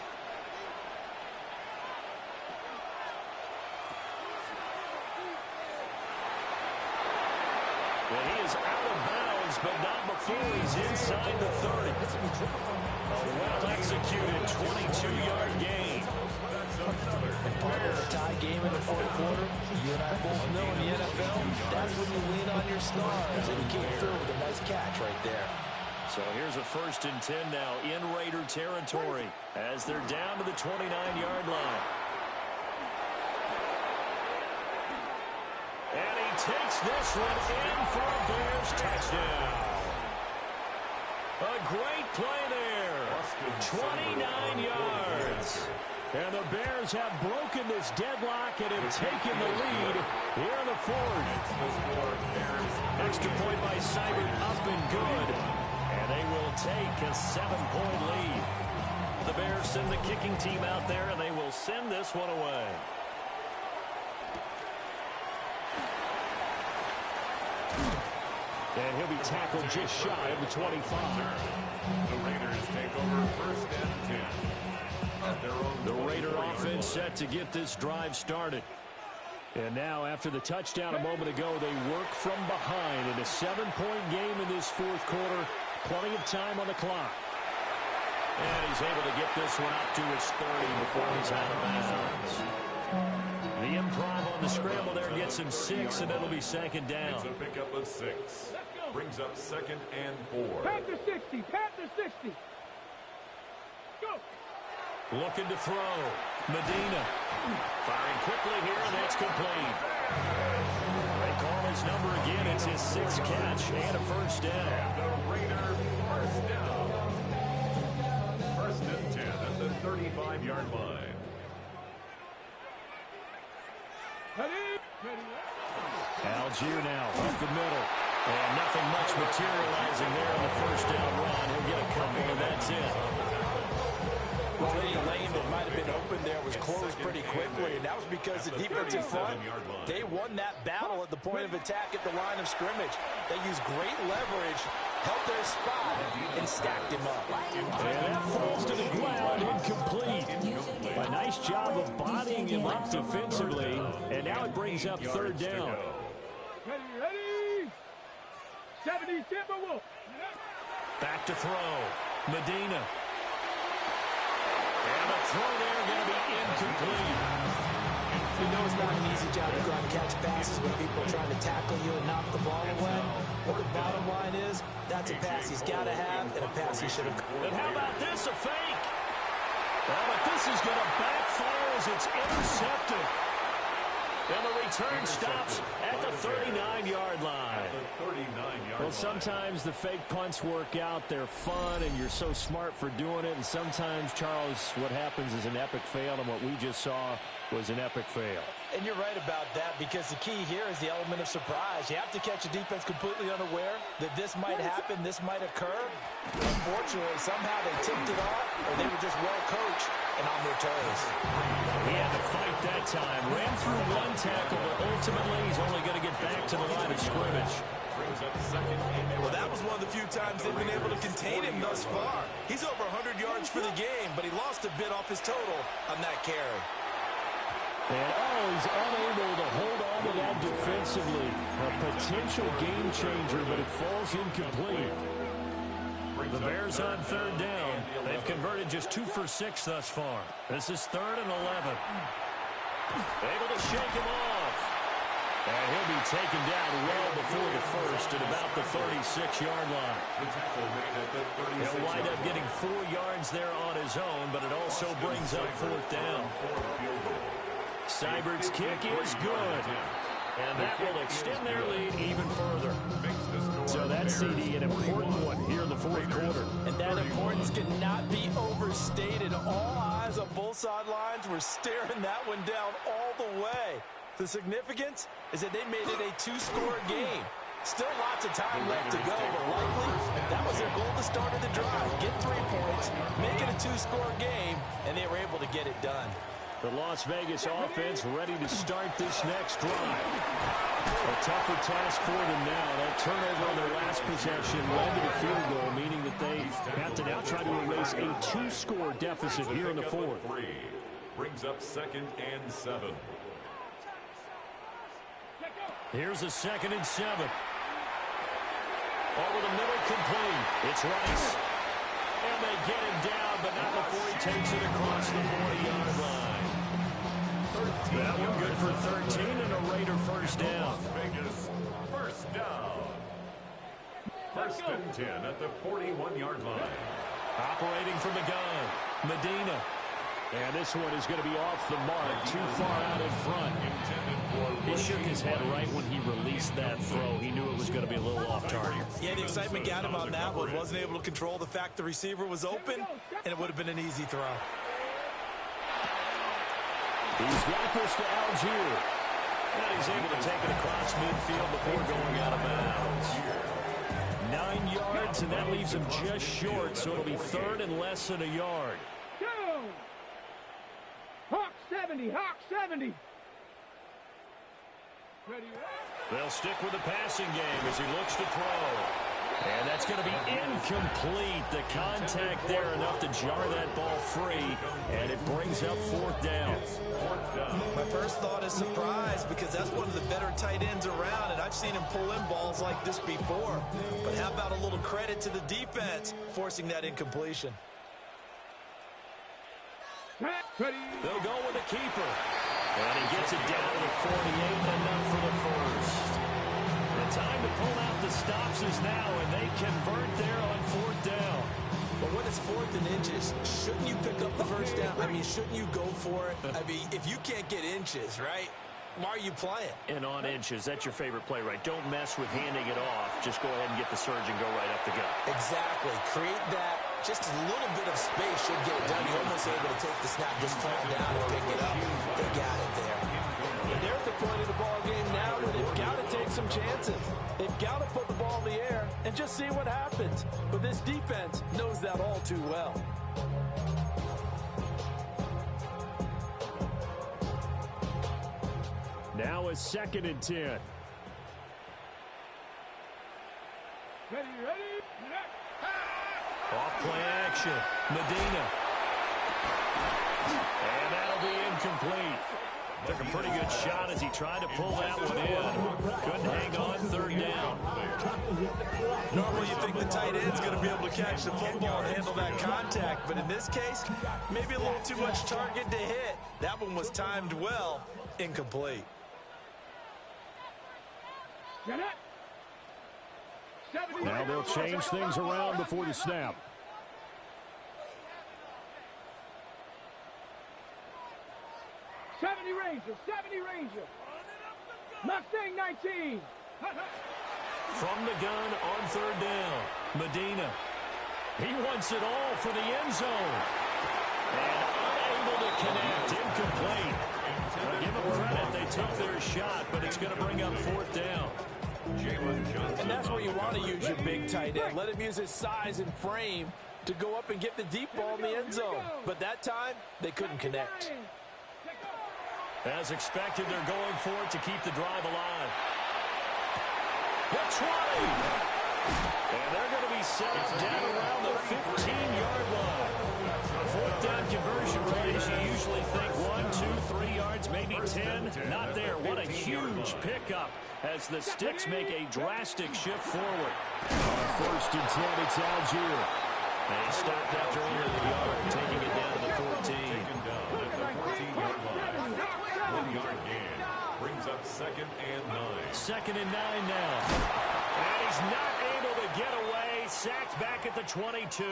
A: And he is out of bounds, but not before he's inside the 30. A well-executed 22-yard gain.
B: And part of a tie game in the fourth quarter, you and I both know in the NFL, that's when you lean on your stars, and he came through with a nice catch right there.
A: So here's a 1st and 10 now in Raider territory as they're down to the 29-yard line. And he takes this one in for a Bears touchdown. A great play there. 29 yards. And the Bears have broken this deadlock and have taken the lead here in the 4th. Extra point by Seibert up and good. And they will take a 7-point lead. The Bears send the kicking team out there, and they will send this one away. And he'll be tackled just shy of the 25.
C: The Raiders take over 1st and 10.
A: The Raider offense set to get this drive started. And now, after the touchdown a moment ago, they work from behind in a 7-point game in this 4th quarter. Plenty of time on the clock. And he's able to get this one up to his 30 before he's out of bounds. The improv on the scramble there gets him 6, and it'll be 2nd down.
C: It's a pickup of 6. Brings up 2nd and 4.
D: Panther 60, Panther 60. Go.
A: Looking to throw. Medina. Firing quickly here, and that's complete. They call his number again. It's his 6th catch and a 1st down.
C: And the Raider 1st down. 1st and 10 at the 35-yard line.
A: Algier now up the middle. And nothing much materializing there in the 1st down run. He'll get a couple, and that's it.
B: Well, any lane that might have been open there was closed pretty quickly, and that was because the defensive front, they won that battle at the point of attack at the line of scrimmage. They used great leverage, held their spot, and stacked him up.
A: And that falls to the ground, incomplete. A nice job of bodying him up defensively, and now it brings up 3rd down.
D: Ready. 70 Timberwolves.
A: Back to throw. Medina. And the throw there going to be incomplete.
B: You know it's not an easy job to go out and catch passes when people are trying to tackle you and knock the ball away. But the bottom line is, that's a pass he's got to have and a pass he should have.
A: And how about this, a fake? Well, but this is going to backfire as it's intercepted. And the return stops at the 39-yard line. Well, sometimes the fake punts work out. They're fun, and you're so smart for doing it. And sometimes, Charles, what happens is an epic fail, and what we just saw was an epic fail.
B: And you're right about that, because the key here is the element of surprise. You have to catch a defense completely unaware that this might happen, this might occur. Unfortunately, somehow they tipped it off, or they were just well coached and on their toes.
A: He had to fight that time. Ran through one tackle, but ultimately he's only going to get back to the line of scrimmage.
E: Well, that was one of the few times they've been able to contain him thus far. He's over 100 yards for the game, but he lost a bit off his total on that carry.
A: And he's unable to hold on to that defensively. A potential game changer, but it falls incomplete. The Bears on 3rd down. They've converted just 2 for 6 thus far. This is 3rd and 11. Able to shake him off. And he'll be taken down well before the first at about the 36-yard line. He'll wind up getting 4 yards there on his own, but it also brings up 4th down. Seibert's kick is good. And that will extend their lead even further. So that's CD, an important one here in the 4th quarter.
B: And that importance cannot be overstated. All eyes on both sidelines were staring that one down all the way. The significance is that they made it a 2-score game. Still lots of time left to go, but likely that was their goal to start of the drive. Get 3 points, make it a 2-score game, and they were able to get it done.
A: The Las Vegas offense ready to start this next drive. A tougher task for them now. That turnover on their last possession led to the field goal, meaning that they have to now try to erase a 2-score deficit here in the 4th.
C: Brings up 2nd and 7.
A: Here's a 2nd and 7. Over the middle, complete. It's Rice. And they get him down, but not before he takes it across the 40-yard line. That one good for 13 and a Raider first down.
C: Las Vegas, first down. 1st and 10 at the 41-yard line.
A: Operating from the gun, Medina. And this one is going to be off the mark, too far out in front. He shook his head right when he released that throw. He knew it was going to be a little off target.
E: Yeah, the excitement got him on that one. Wasn't able to control the fact the receiver was open, and it would have been an easy throw.
A: He's got this to Algier. And he's able to take it across midfield before going out of bounds. 9 yards, and that leaves him just short, so it'll be 3rd and less than a yard.
D: Hawk 70, Hawk 70. Ready?
A: They'll stick with the passing game as he looks to throw. And that's going to be incomplete. The contact there enough to jar that ball free, and it brings up 4th down.
E: My first thought is surprise because that's one of the better tight ends around, and I've seen him pull in balls like this before. But how about a little credit to the defense forcing that incompletion?
A: They'll go with the keeper. And he gets it down to the 48, enough for the first. The time to pull out the stops is now, and they convert there on 4th down.
E: But when it's 4th and inches, shouldn't you pick up the first down? I mean, shouldn't you go for it? I mean, if you can't get inches, right, why are you playing?
A: And on inches, that's your favorite play, right? Don't mess with handing it off. Just go ahead and get the surge and go right up the gut.
E: Exactly. Create that. Just a little bit of space should get it done. You're almost able to take the snap, just fall down and pick it up. They got it there.
B: And they're at the point of the ball game now where they've got to take some chances. They've got to put the ball in the air and just see what happens. But this defense knows that all too well.
A: Now a 2nd and 10.
D: Ready?
A: Off play action. Medina. And that'll be incomplete. Took a pretty good shot as he tried to pull that one in. Couldn't hang on 3rd down.
E: Normally you think the tight end's going to be able to catch the football and handle that contact, but in this case, maybe a little too much target to hit. That one was timed well. Incomplete.
A: Now they'll change things around before the snap.
D: '70 Ranger. Mustang 19.
A: From the gun on 3rd down. Medina. He wants it all for the end zone. And unable to connect. Incomplete. I'll give them credit. They took their shot, but it's going to bring up 4th down.
B: And that's where you want to use your big tight end. Let him use his size and frame to go up and get the deep ball in the end zone. But that time, they couldn't connect.
A: As expected, they're going for it to keep the drive alive. The 20. And they're going to be set up down around the 15-yard line. 4th down conversion range, you usually think 1, 2, 3 yards, maybe 10. Not there. What a huge pickup as the Sticks make a drastic shift forward. On 1st and 10, it's Algier. And he stopped after only the yard, taking it down to the 14.
C: Taken down at the 14-yard line. 1-yard gain brings up second and 9.
A: Second and 9 now. And he's not able to get away. Sacked back at the 22.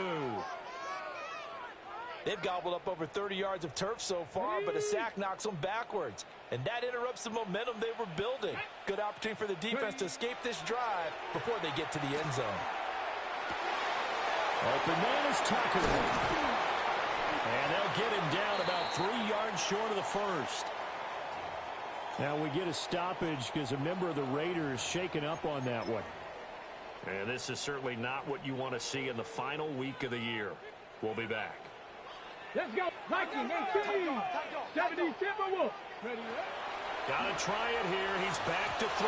B: They've gobbled up over 30 yards of turf so far, but a sack knocks them backwards. And that interrupts the momentum they were building. Good opportunity for the defense to escape this drive before they get to the end zone.
A: Open man is Tucker. And they'll get him down about 3 yards short of the first. Now we get a stoppage because a member of the Raiders shaken up on that one. And this is certainly not what you want to see in the final week of the year. We'll be back.
D: Let's go. Viking 18. 70 Timberwolves. Ready?
A: Got to try it here. He's back to throw.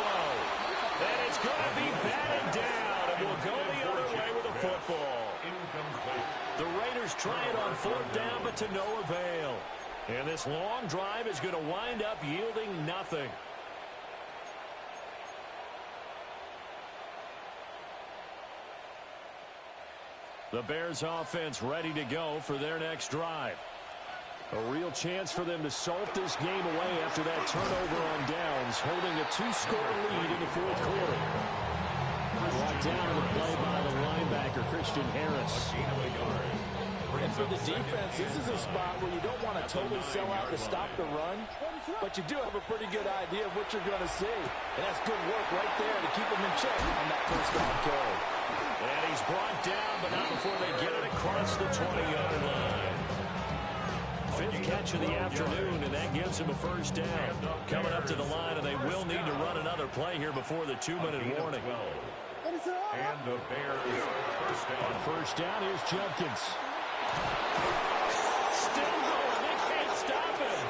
A: And it's going to be batted down. And we'll go the other way with the football. The Raiders try it on 4th down, but to no avail. And this long drive is going to wind up yielding nothing. The Bears offense ready to go for their next drive. A real chance for them to salt this game away after that turnover on downs, holding a 2-score lead in the 4th quarter. Brought down in the play by the linebacker, Christian Harris.
B: And for the defense, this is a spot where you don't want to totally sell out to stop the run, but you do have a pretty good idea of what you're going to see. And that's good work right there to keep them in check on that first down carry.
A: And he's brought down, but not before they get it across the 20-yard line. 5th catch of the afternoon, and that gives him a first down. Coming up to the line, and they will need to run another play here before the 2-minute warning.
C: And the Bears first down.
A: On first down, here's Judkins. Still going. They can't stop him.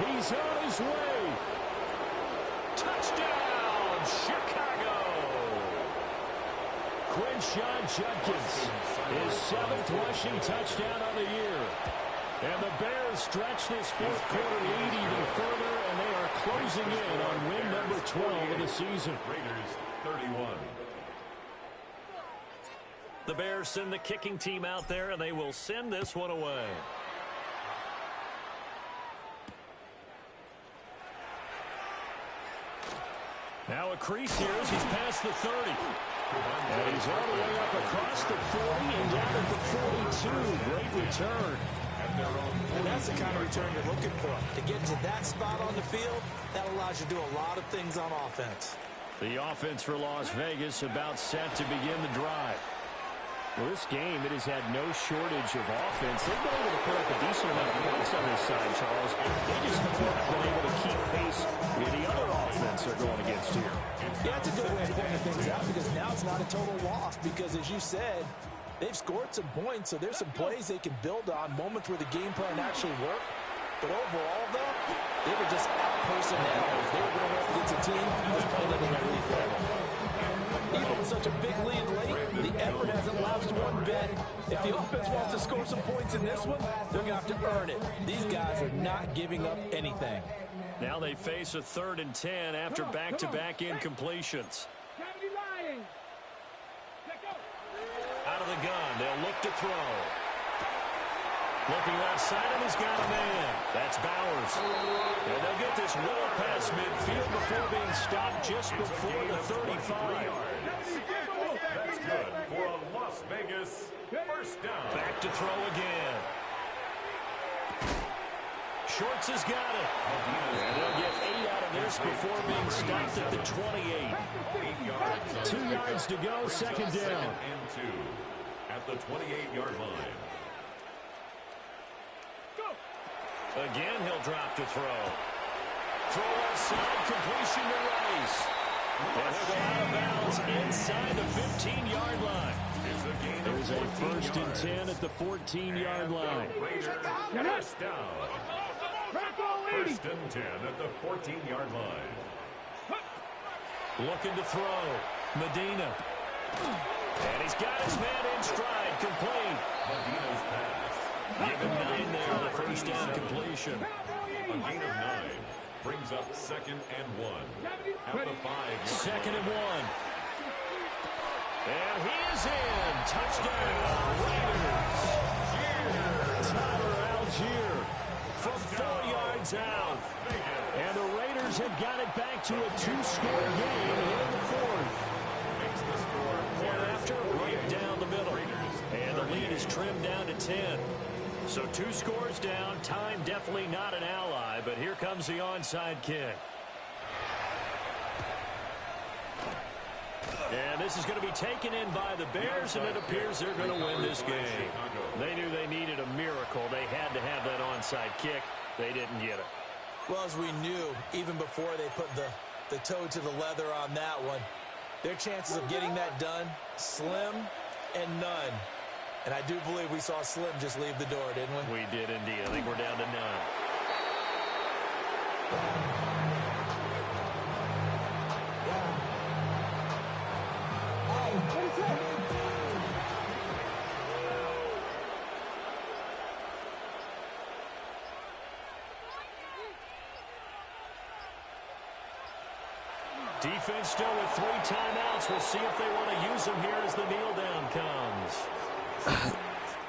A: He's on his way. Touchdown, Chicago. Quinshon Judkins, his 7th rushing touchdown on the year. And the Bears stretch this 4th quarter lead even further, and they are closing in on win number 12 of the season.
C: Raiders 31.
A: The Bears send the kicking team out there, and they will send this one away. Now a crease here as he's past the 30. And he's all the way up across the 40 and down at the 42. Great return.
B: And that's the kind of return you're looking for. To get to that spot on the field, that allows you to do a lot of things on offense.
A: The offense for Las Vegas about set to begin the drive. Well, this game, it has had no shortage of offense. They've been able to put up a decent amount of points on this side, Charles. They just haven't been able to keep pace with the other offense they're going against here.
B: Yeah, that's a good way of pointing things out because now it's not a total loss because, as you said, they've scored some points, so there's some plays they can build on, moments where the game plan actually worked. But overall, though, they were just out-personnel. They were going up against a team that was playing at an elite level. Even with such a big lead late, the effort hasn't lapsed one bit. If the offense wants to score some points in this one, they're going to have to earn it. These guys are not giving up anything.
A: Now they face a 3rd and 10 after back-to-back incompletions. Out of the gun, they'll look to throw. Looking left side, and he's got a man. That's Bowers. And they'll get this well past midfield before being stopped just before the 35.
C: That's good for a Las Vegas first down.
A: Back to throw again. Shorts has got it. And they'll get 8 out of this before being stopped at the 28. 2 yards to go, second down.
C: And 2 at the 28-yard line.
A: Again, he'll drop to throw. Throw outside, completion to Rice. And he'll go out of bounds inside the 15-yard line. There's a 1st and 10 at the 14-yard line.
C: First down. 1st and 10 at the 14-yard line.
A: Looking to throw. Medina. And he's got his man in stride, complete.
C: Medina's pass.
A: Give him 9 there on the first down completion.
C: A gain of 9 brings up 2nd and 1 at the 5.
A: 2nd and 1. And he is in. Touchdown, Raiders. Tyler Algier from 4 yards one's out. And the Raiders have got it back to a 2-score game here in the fourth.
C: Makes the score
A: Point after, right down the middle. And the lead is trimmed down to 10. So 2 scores down. Time definitely not an ally, but here comes the onside kick. And this is going to be taken in by the Bears, and it appears they're going to win this game. They knew they needed a miracle. They had to have that onside kick. They didn't get it.
B: Well, as we knew, even before they put the toe to the leather on that one, their chances of getting that done, slim and none. And I do believe we saw Slim just leave the door, didn't we?
A: We did indeed. I think we're down to 9. Defense still with 3 timeouts. We'll see if they want to use them here as the kneel down comes.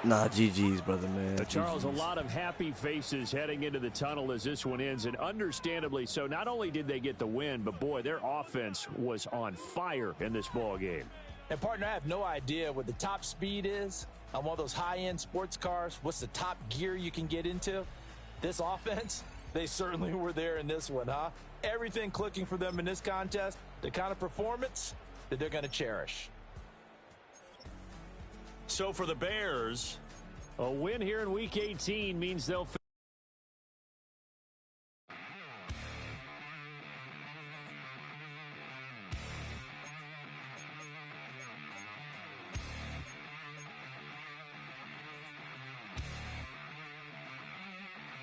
G: Nah, GG's, brother, man.
A: Charles, a lot of happy faces heading into the tunnel as this one ends, and understandably so. Not only did they get the win, but, boy, their offense was on fire in this ball game.
B: And, partner, I have no idea what the top speed is on one of those high-end sports cars. What's the top gear you can get into? This offense, they certainly were there in this one, huh? Everything clicking for them in this contest, the kind of performance that they're going to cherish.
A: So for the Bears, a win here in Week 18 means they'll